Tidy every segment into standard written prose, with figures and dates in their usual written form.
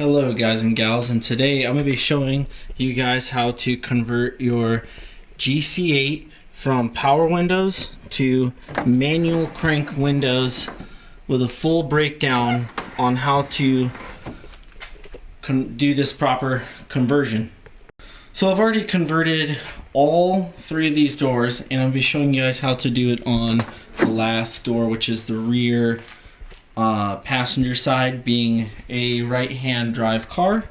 Hello guys and gals, and today I'm going to be showing you guys how to convert your GC8 from power windows to manual crank windows with a full breakdown on how to do this proper conversion. So I've already converted all three of these doors, and I'll be showing you guys how to do it on the last door, which is the rear passenger side, being a right-hand drive car.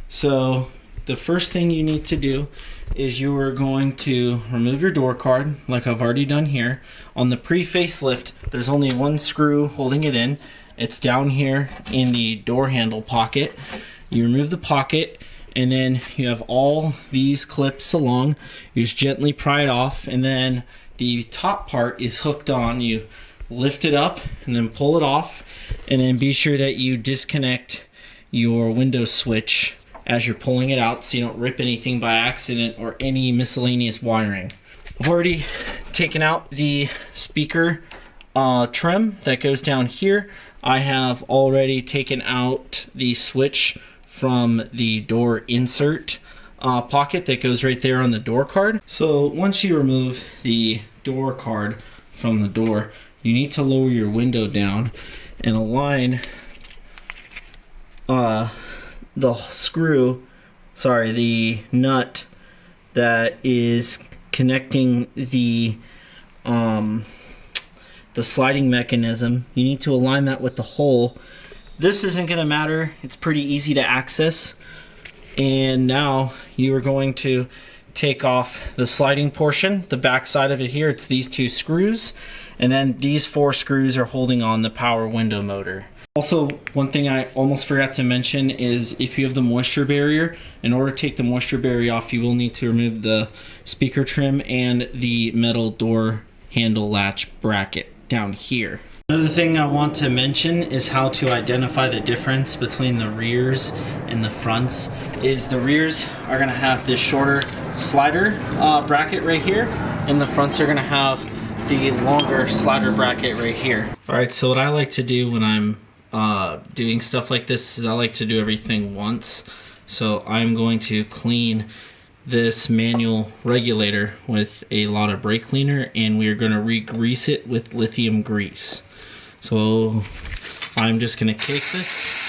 So the first thing you need to do is you are going to remove your door card, like I've already done here. On the pre-facelift, there's only one screw holding it in. It's down here in the door handle pocket. You remove the pocket, and then you have all these clips along. You just gently pry it off, and then the top part is hooked on. You lift it up and then pull it off, and then be sure that you disconnect your window switch as you're pulling it out so you don't rip anything by accident or any miscellaneous wiring. I've already taken out the speaker trim that goes down here. I have already taken out the switch from the door insert pocket that goes right there on the door card. So once you remove the door card from the door, you need to lower your window down and align the nut that is connecting the sliding mechanism. You need to align that with the hole. This isn't going to matter. It's pretty easy to access. And now you are going to take off the sliding portion, the back side of it here. It's these two screws, and then these four screws are holding on the power window motor. Also, one thing I almost forgot to mention is if you have the moisture barrier, in order to take the moisture barrier off, you will need to remove the speaker trim and the metal door handle latch bracket down here. Another thing I want to mention is how to identify the difference between the rears and the fronts. Is the rears are going to have this shorter slider bracket right here, and the fronts are going to have the longer slider bracket right here. Alright, so what I like to do when I'm doing stuff like this is I like to do everything once. So I'm going to clean this manual regulator with a lot of brake cleaner, and we are going to re-grease it with lithium grease. So I'm just going to cake this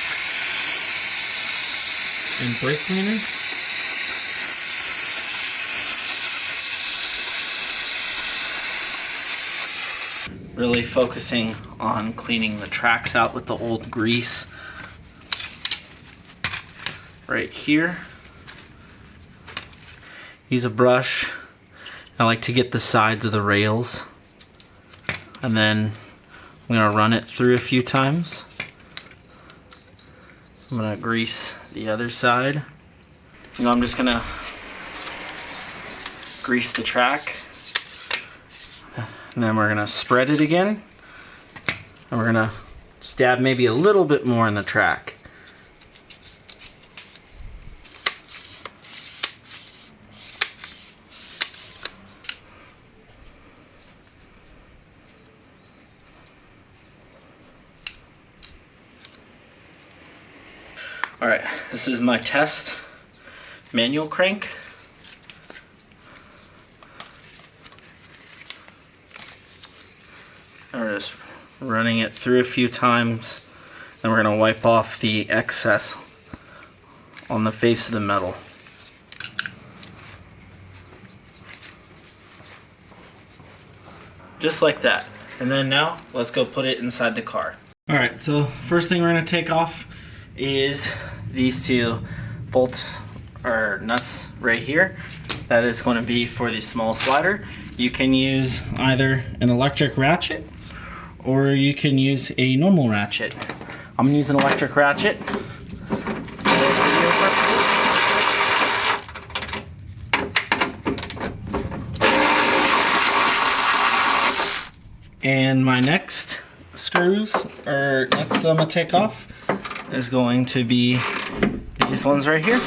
in brake cleaner. Really focusing on cleaning the tracks out with the old grease right here. Use a brush. I like to get the sides of the rails, and then I'm going to run it through a few times. I'm going to grease the other side. I'm just going to grease the track. And then we're going to spread it again. And we're going to stab maybe a little bit more in the track. Alright, this is my test manual crank. We're just running it through a few times, then we're going to wipe off the excess on the face of the metal. Just like that. And then now, let's go put it inside the car. Alright, so first thing we're going to take off is these two bolts or nuts right here. That is going to be for the small slider. You can use either an electric ratchet or you can use a normal ratchet. I'm going to use an electric ratchet for video purposes. And my next screws, or next that I'm going to take off, is going to be these ones right here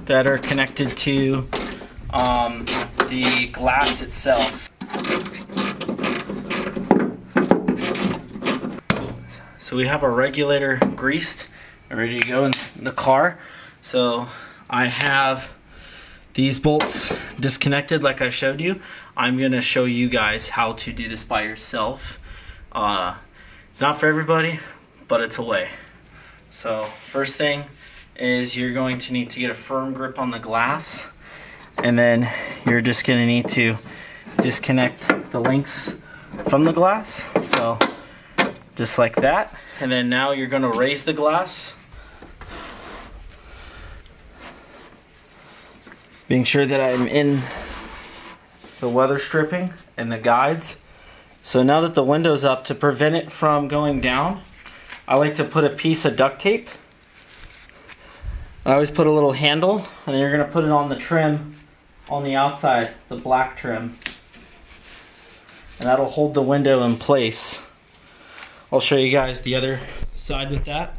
that are connected to the glass itself. So we have our regulator greased ready to go in the car. So I have these bolts disconnected like I showed you. I'm gonna show you guys how to do this by yourself. It's not for everybody, but it's a way. So first thing is you're going to need to get a firm grip on the glass, and then you're just gonna need to disconnect the links from the glass. So just like that. And then now you're gonna raise the glass, being sure that I'm in the weather stripping and the guides. So now that the window's up, to prevent it from going down, I like to put a piece of duct tape. I always put a little handle, and then you're gonna put it on the trim on the outside, the black trim. And that'll hold the window in place. I'll show you guys the other side with that.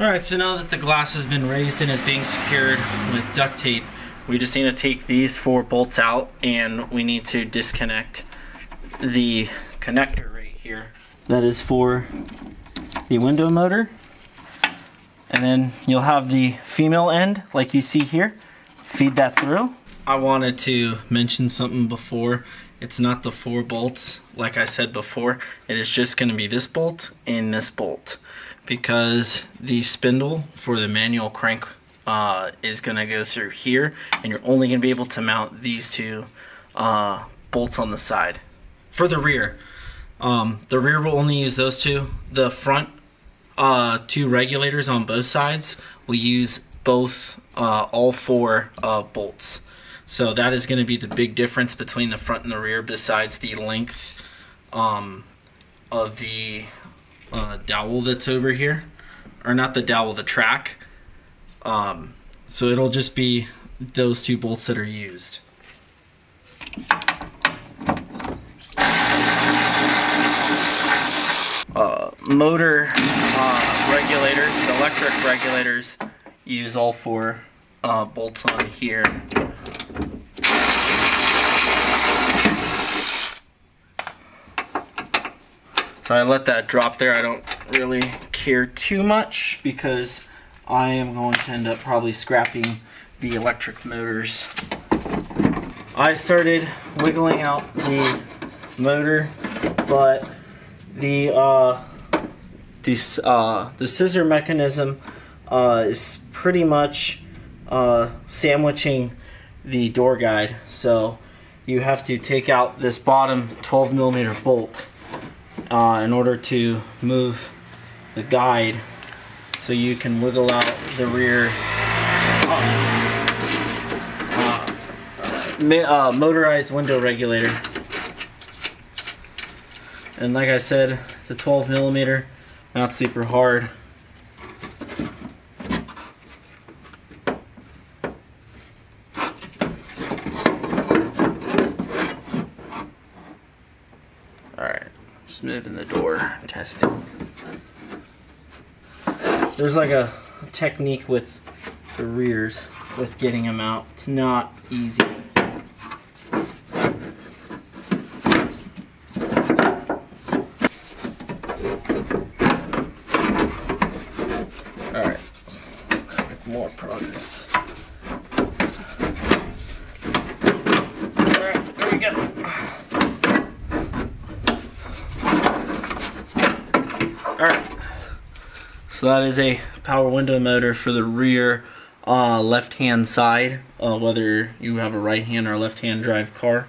Alright, so now that the glass has been raised and is being secured with duct tape, we just need to take these 4 bolts out, and we need to disconnect the connector right here. That is for the window motor. And then you'll have the female end like you see here. Feed that through. I wanted to mention something before. It's not the 4 bolts like I said before. It is just going to be this bolt and this bolt, because the spindle for the manual crank is going to go through here, and you're only going to be able to mount these 2 bolts on the side. For the rear will only use those 2. The front 2 regulators on both sides will use both all 4 bolts. So that is going to be the big difference between the front and the rear, besides the length of the dowel that's over here. Or not the dowel, the track. So it'll just be those 2 bolts that are used. Motor regulators, the electric regulators, use all 4 bolts on here. So I let that drop there. I don't really care too much, because I am going to end up probably scrapping the electric motors. I started wiggling out the motor, but the scissor mechanism is pretty much sandwiching the door guide. So you have to take out this bottom 12mm bolt in order to move the guide, so you can wiggle out the rear motorized window regulator. And like I said, it's a 12mm, not super hard. Alright, just moving the door, testing. There's like a technique with the rears with getting them out. It's not easy. Alright, looks like more progress. Alright, there we go. Alright. So that is a power window motor for the rear left-hand side, whether you have a right-hand or left-hand drive car.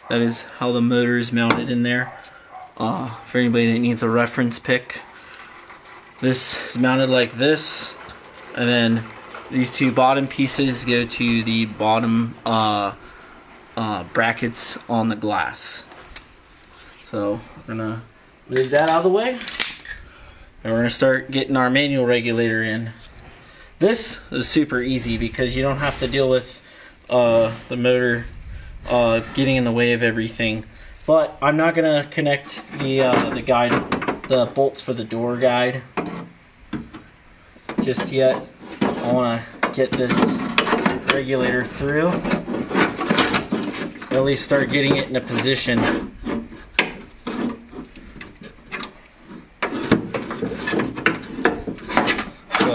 That is how the motor is mounted in there. For anybody that needs a reference pic, this is mounted like this, and then these 2 bottom pieces go to the bottom brackets on the glass. So we're gonna move that out of the way. And we're going to start getting our manual regulator in. This is super easy because you don't have to deal with the motor getting in the way of everything. But I'm not going to connect the bolts for the door guide just yet. I want to get this regulator through. At least start getting it in a position.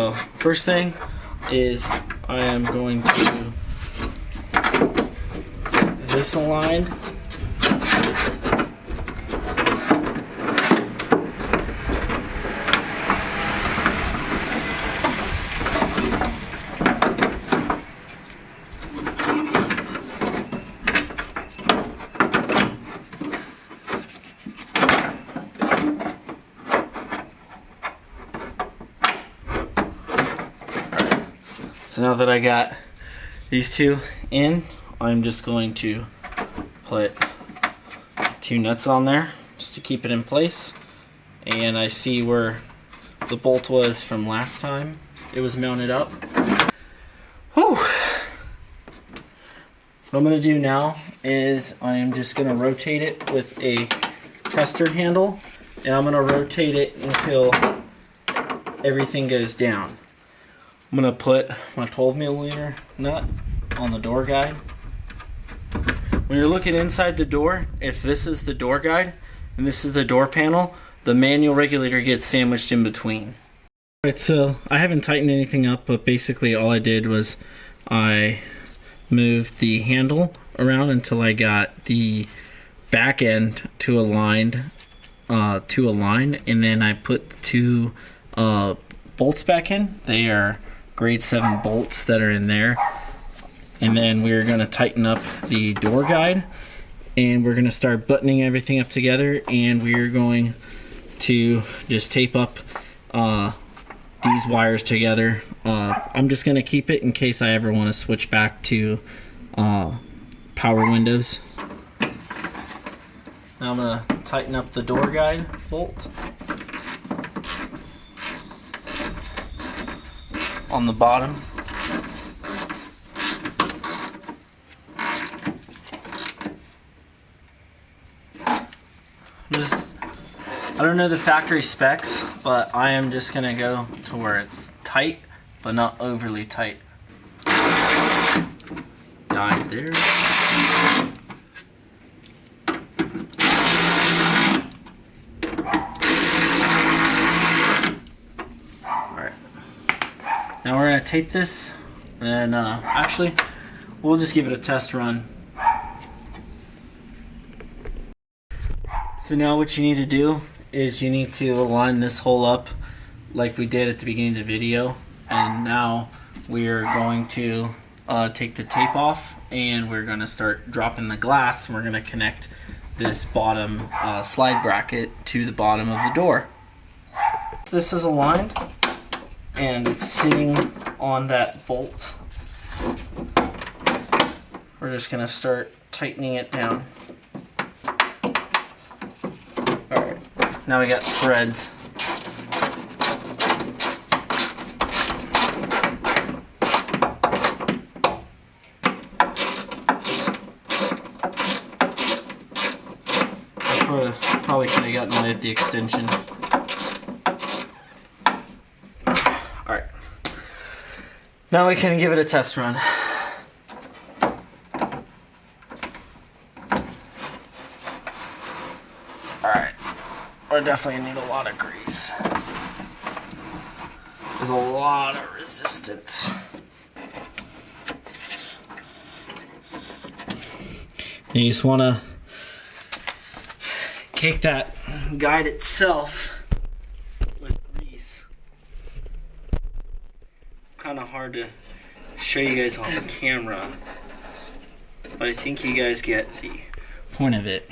So first thing is I am going to get this aligned. So now that I got these two in, I'm just going to put 2 nuts on there just to keep it in place. And I see where the bolt was from last time it was mounted up. Whew. What I'm going to do now is I am just going to rotate it with a tester handle, and I'm going to rotate it until everything goes down. I'm going to put my 12mm nut on the door guide. When you're looking inside the door, if this is the door guide and this is the door panel, the manual regulator gets sandwiched in between. Alright, so I haven't tightened anything up, but basically all I did was I moved the handle around until I got the back end to a line, and then I put the 2 bolts back in. They are grade 7 bolts that are in there, and then we're going to tighten up the door guide, and we're going to start buttoning everything up together, and we're going to just tape up these wires together. I'm just going to keep it in case I ever want to switch back to power windows. Now I'm going to tighten up the door guide bolt on the bottom. I don't know the factory specs, but I am just gonna go to where it's tight, but not overly tight. Guide there. Now we're going to tape this, and actually, we'll just give it a test run. So now what you need to do is you need to align this hole up like we did at the beginning of the video. And now we're going to take the tape off, and we're going to start dropping the glass, and we're going to connect this bottom slide bracket to the bottom of the door. This is aligned, and it's sitting on that bolt. We're just gonna start tightening it down. Alright, now we got threads. I probably could have gotten away with the extension. Alright, now we can give it a test run. Alright, we're definitely gonna need a lot of grease. There's a lot of resistance. You just want to cake that guide itself with grease. Kind of hard to show you guys on camera, but I think you guys get the point of it.